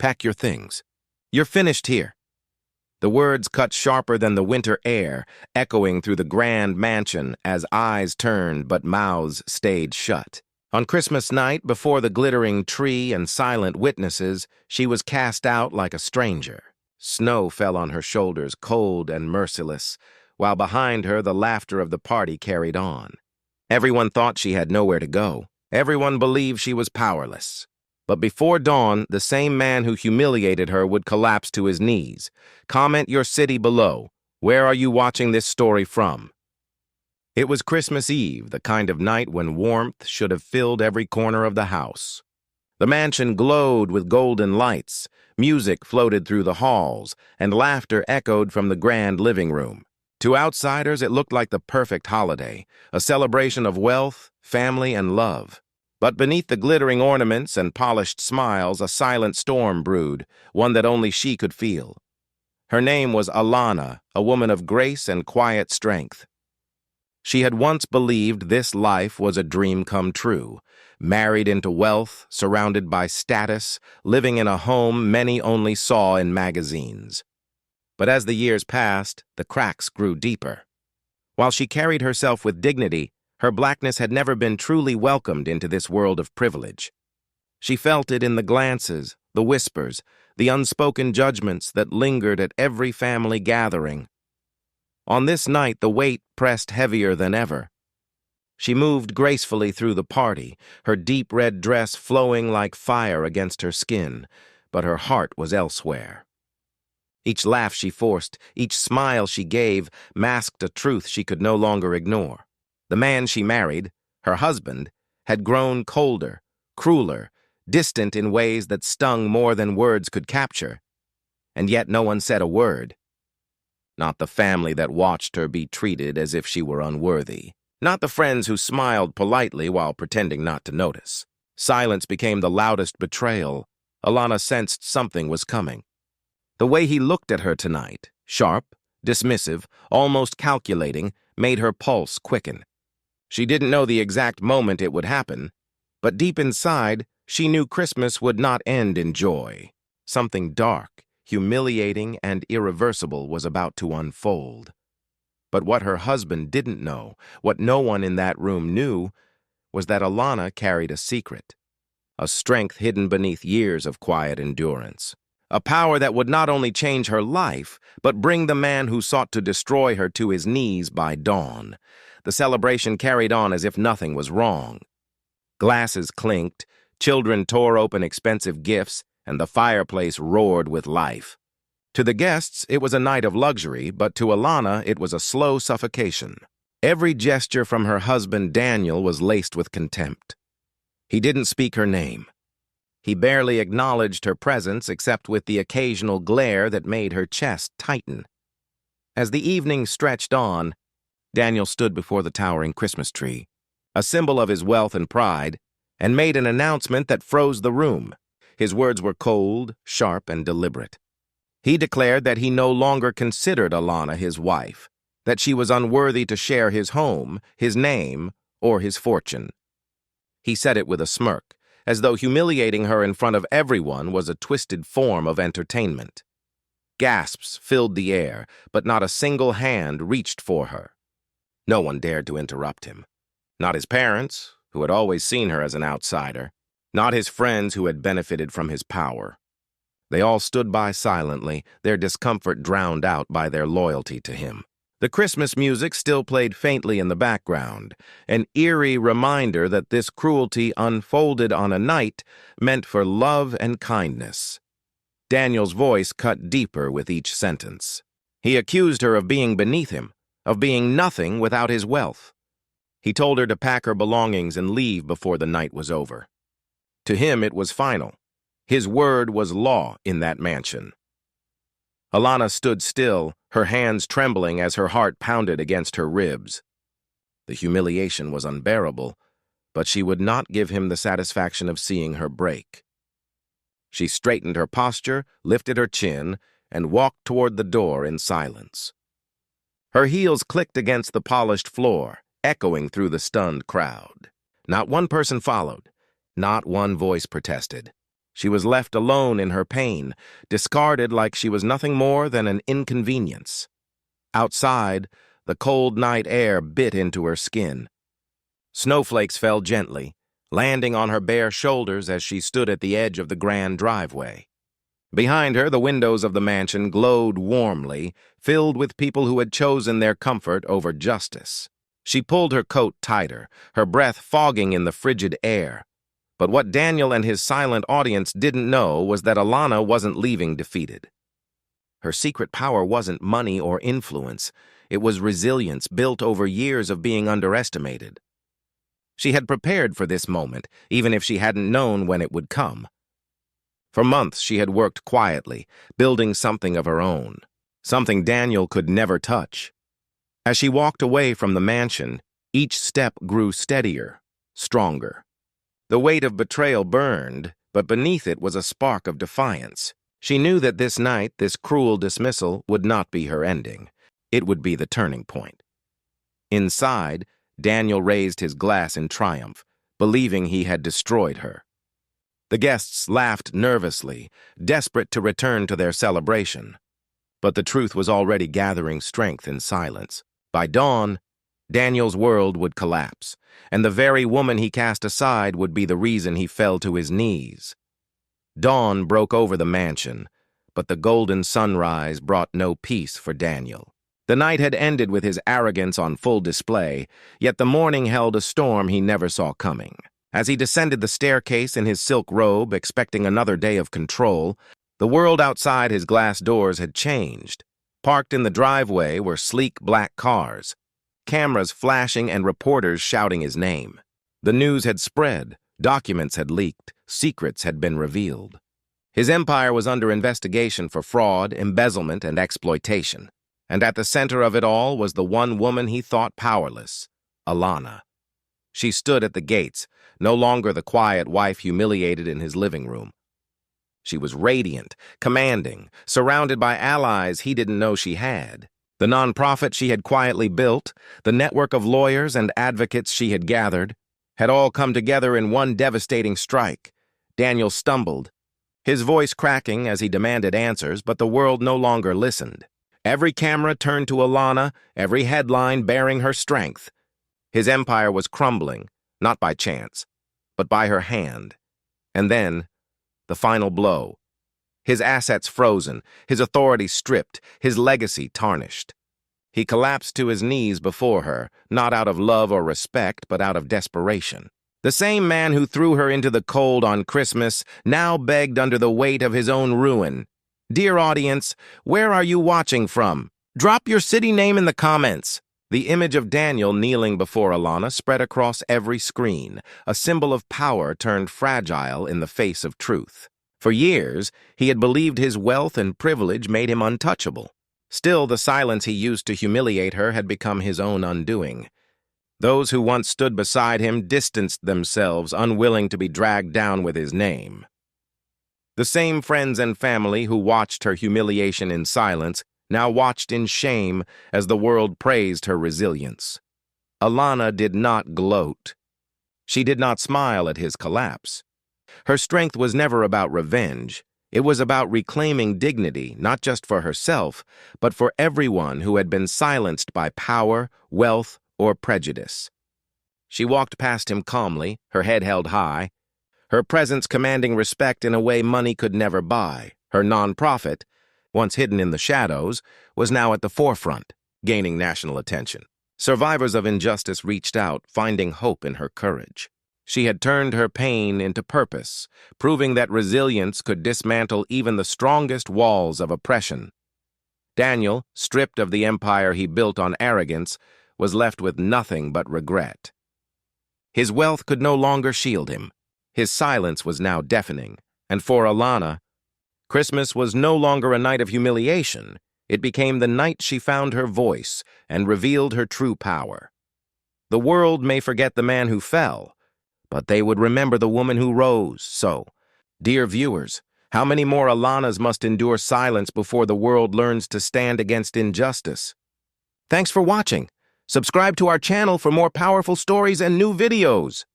Pack your things. You're finished here." The words cut sharper than the winter air, echoing through the grand mansion as eyes turned but mouths stayed shut. On Christmas night, before the glittering tree and silent witnesses, she was cast out like a stranger. Snow fell on her shoulders, cold and merciless, while behind her the laughter of the party carried on. Everyone thought she had nowhere to go. Everyone believed she was powerless. But before dawn, the same man who humiliated her would collapse to his knees. Comment your city below. Where are you watching this story from? It was Christmas Eve, the kind of night when warmth should have filled every corner of the house. The mansion glowed with golden lights, music floated through the halls, and laughter echoed from the grand living room. To outsiders, it looked like the perfect holiday, a celebration of wealth, family, and love. But beneath the glittering ornaments and polished smiles, a silent storm brewed, one that only she could feel. Her name was Alana, a woman of grace and quiet strength. She had once believed this life was a dream come true, married into wealth, surrounded by status, living in a home many only saw in magazines. But as the years passed, the cracks grew deeper. While she carried herself with dignity, her blackness had never been truly welcomed into this world of privilege. She felt it in the glances, the whispers, the unspoken judgments that lingered at every family gathering. On this night, the weight pressed heavier than ever. She moved gracefully through the party, her deep red dress flowing like fire against her skin, but her heart was elsewhere. Each laugh she forced, each smile she gave, masked a truth she could no longer ignore. The man she married, her husband, had grown colder, crueler, distant in ways that stung more than words could capture. And yet no one said a word. Not the family that watched her be treated as if she were unworthy. Not the friends who smiled politely while pretending not to notice. Silence became the loudest betrayal. Alana sensed something was coming. The way he looked at her tonight, sharp, dismissive, almost calculating, made her pulse quicken. She didn't know the exact moment it would happen, but deep inside, she knew Christmas would not end in joy. Something dark, humiliating, and irreversible was about to unfold. But what her husband didn't know, what no one in that room knew, was that Alana carried a secret, a strength hidden beneath years of quiet endurance, a power that would not only change her life, but bring the man who sought to destroy her to his knees by dawn. The celebration carried on as if nothing was wrong. Glasses clinked, children tore open expensive gifts, and the fireplace roared with life. To the guests, it was a night of luxury, but to Alana, it was a slow suffocation. Every gesture from her husband, Daniel, was laced with contempt. He didn't speak her name. He barely acknowledged her presence except with the occasional glare that made her chest tighten. As the evening stretched on, Daniel stood before the towering Christmas tree, a symbol of his wealth and pride, and made an announcement that froze the room. His words were cold, sharp, and deliberate. He declared that he no longer considered Alana his wife, that she was unworthy to share his home, his name, or his fortune. He said it with a smirk, as though humiliating her in front of everyone was a twisted form of entertainment. Gasps filled the air, but not a single hand reached for her. No one dared to interrupt him. Not his parents, who had always seen her as an outsider. Not his friends who had benefited from his power. They all stood by silently, their discomfort drowned out by their loyalty to him. The Christmas music still played faintly in the background, an eerie reminder that this cruelty unfolded on a night meant for love and kindness. Daniel's voice cut deeper with each sentence. He accused her of being beneath him, of being nothing without his wealth. He told her to pack her belongings and leave before the night was over. To him, it was final. His word was law in that mansion. Alana stood still, her hands trembling as her heart pounded against her ribs. The humiliation was unbearable, but she would not give him the satisfaction of seeing her break. She straightened her posture, lifted her chin, and walked toward the door in silence. Her heels clicked against the polished floor, echoing through the stunned crowd. Not one person followed. Not one voice protested. She was left alone in her pain, discarded like she was nothing more than an inconvenience. Outside, the cold night air bit into her skin. Snowflakes fell gently, landing on her bare shoulders as she stood at the edge of the grand driveway. Behind her, the windows of the mansion glowed warmly, filled with people who had chosen their comfort over justice. She pulled her coat tighter, her breath fogging in the frigid air. But what Daniel and his silent audience didn't know was that Alana wasn't leaving defeated. Her secret power wasn't money or influence. It was resilience built over years of being underestimated. She had prepared for this moment, even if she hadn't known when it would come. For months, she had worked quietly, building something of her own, something Daniel could never touch. As she walked away from the mansion, each step grew steadier, stronger. The weight of betrayal burned, but beneath it was a spark of defiance. She knew that this night, this cruel dismissal, would not be her ending. It would be the turning point. Inside, Daniel raised his glass in triumph, believing he had destroyed her. The guests laughed nervously, desperate to return to their celebration. But the truth was already gathering strength in silence. By dawn, Daniel's world would collapse, and the very woman he cast aside would be the reason he fell to his knees. Dawn broke over the mansion, but the golden sunrise brought no peace for Daniel. The night had ended with his arrogance on full display, yet the morning held a storm he never saw coming. As he descended the staircase in his silk robe, expecting another day of control, the world outside his glass doors had changed. Parked in the driveway were sleek black cars, cameras flashing and reporters shouting his name. The news had spread, documents had leaked, secrets had been revealed. His empire was under investigation for fraud, embezzlement, and exploitation. And at the center of it all was the one woman he thought powerless, Alana. She stood at the gates, no longer the quiet wife humiliated in his living room. She was radiant, commanding, surrounded by allies he didn't know she had. The nonprofit she had quietly built, the network of lawyers and advocates she had gathered, had all come together in one devastating strike. Daniel stumbled, his voice cracking as he demanded answers, but the world no longer listened. Every camera turned to Alana, every headline bearing her strength. His empire was crumbling, not by chance, but by her hand. And then, the final blow. His assets frozen, his authority stripped, his legacy tarnished. He collapsed to his knees before her, not out of love or respect, but out of desperation. The same man who threw her into the cold on Christmas now begged under the weight of his own ruin. Dear audience, where are you watching from? Drop your city name in the comments. The image of Daniel kneeling before Alana spread across every screen, a symbol of power turned fragile in the face of truth. For years, he had believed his wealth and privilege made him untouchable. Still, the silence he used to humiliate her had become his own undoing. Those who once stood beside him distanced themselves, unwilling to be dragged down with his name. The same friends and family who watched her humiliation in silence now watched in shame as the world praised her resilience. Alana did not gloat. She did not smile at his collapse. Her strength was never about revenge. It was about reclaiming dignity, not just for herself, but for everyone who had been silenced by power, wealth, or prejudice. She walked past him calmly, her head held high, her presence commanding respect in a way money could never buy. Her nonprofit, once hidden in the shadows, was now at the forefront, gaining national attention. Survivors of injustice reached out, finding hope in her courage. She had turned her pain into purpose, proving that resilience could dismantle even the strongest walls of oppression. Daniel, stripped of the empire he built on arrogance, was left with nothing but regret. His wealth could no longer shield him. His silence was now deafening, and for Alana, Christmas was no longer a night of humiliation. It became the night she found her voice and revealed her true power. The world may forget the man who fell, but they would remember the woman who rose. So, dear viewers, how many more Alanas must endure silence before the world learns to stand against injustice? Thanks for watching. Subscribe to our channel for more powerful stories and new videos.